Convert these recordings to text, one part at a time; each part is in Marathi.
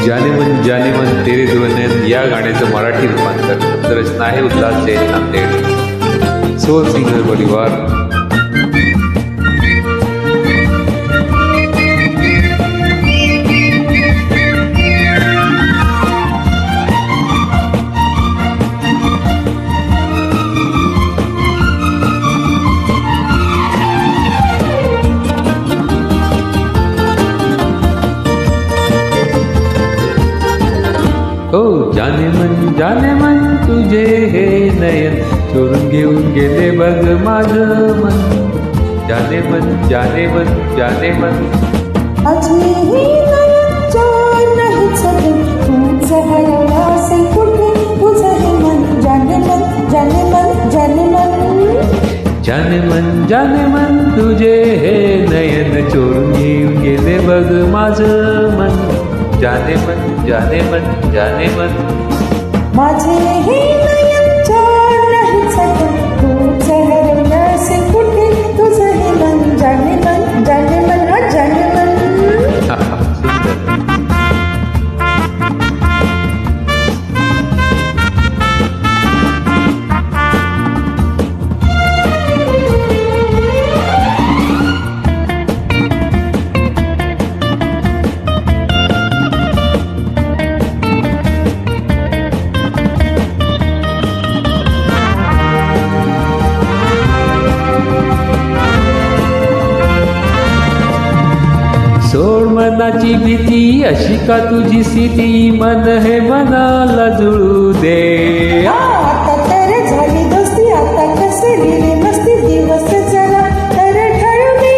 जाने मन तेरे दो नयन या गाण्याचं मराठी रूपांतर रचना आहे उल्हास जैन नांदेड, सोल सिंगर परिवार. ओ जाने मन तुझे हे नयन चोरून घेऊन गेले बघ माझं मन. जाने मन जाने मन जाने मन अजूनही नयन चोर नाही सगळे तूच हरवलासे कुठे तुझं हे मन. जाने मन जाने मन जाने मन जाने मन तुझे हे नयन चोरून घेऊन गेले बघ माझं मन. जाने मन जाने मन जाने मन माझे हे नयन चोर नाही सगळे तूच हरवलासे कुठे तुझं हे मन. जाने मन जाने मन जाने मन. सोड मनाची भीती अशी का तुझी स्थिती मन हे मनाला जुळू दे. आता तर झाली दोस्ती आता कसली रे मस्ती दिवस जरा तर ठरवी.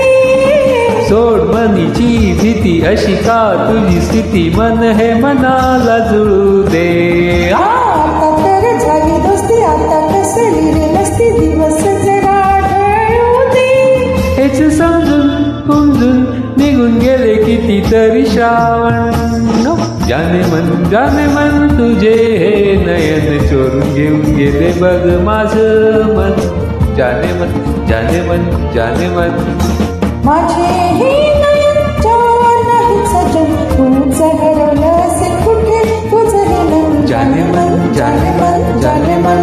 सोड मनीची भीती अशी का तुझी स्थिती मन हे मनाला जुळू दे. आता तर झाली दोस्ती आता कसली रे मस्ती दिवस जरा ठरवू दे. हेच समजून उमजून निघून गेले कितीतरी श्रावण. जाने मन तुझे हे नयन चोरून घेऊन गेले बघ माझं मन. जाने मन जाने मन जाने मन माझे हे नयन चोर नाही सजन तूच हरवलंसे कुठे तुझं हे मन. जाने मन जाने मन जाने मन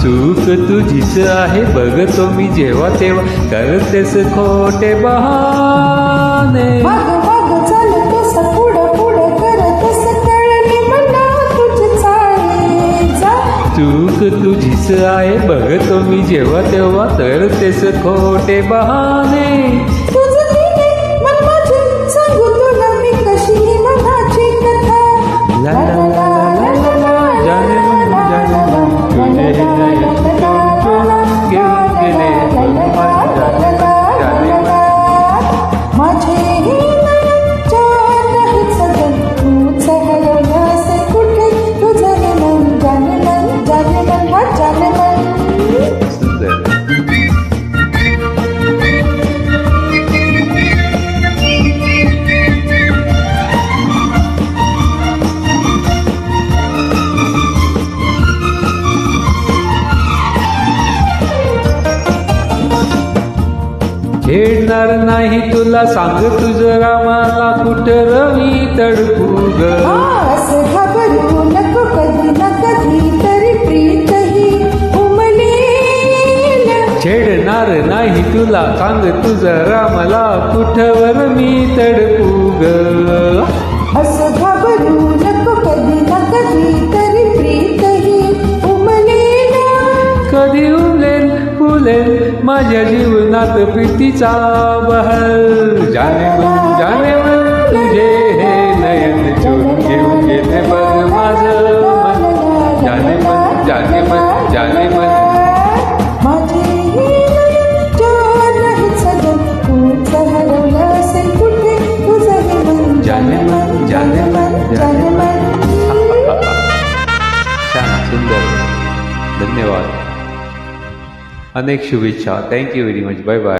चूक तुझीच आहे बघतो मी जेव्हा तेव्हा करतेस खोटे बहाने. चूक तुझीच आहे बघतो मी जेव्हा तेव्हा करतेस खोटे बहाने. ला ला ला ला ला ला जाने मन जाने मन तुझे नयन चोरून घेऊन गेले बघ माझं जाने मन. माझे हे नयन चोर नाही सजन तूच हरवलंसे कुठे तुझं हे मन. जाने मन जाने मन जाने मन. सुंदर. खेळणार नाही तुला सांग तुझं रामाला कुठं रवी तडकू ग. असं घाबरू नको कधी ना कधी तरी प्रीतही उमलेल. छेडणार नाही तुला सांग तुझं रामाला कुठवर मी तडकू ग. असं घाबरू नको कधी ना कधी तरी प्रीतही उमलेल. कधी उमलेल फुलेल माझ्या जीवनात प्रीतीचा बहर. जाने मन तुझे हे नयन चोरून घेऊन गेले बघ माझं मन. जाने मन जाने मन माझे हे नयन चोर नाही सजन तूच हरवलंसे कुठे तुझं हे मन. जाने मन जाने मन जाने मन. छान सुंदर. धन्यवाद. अनेक शुभेच्छा. Thank you very much. Bye bye.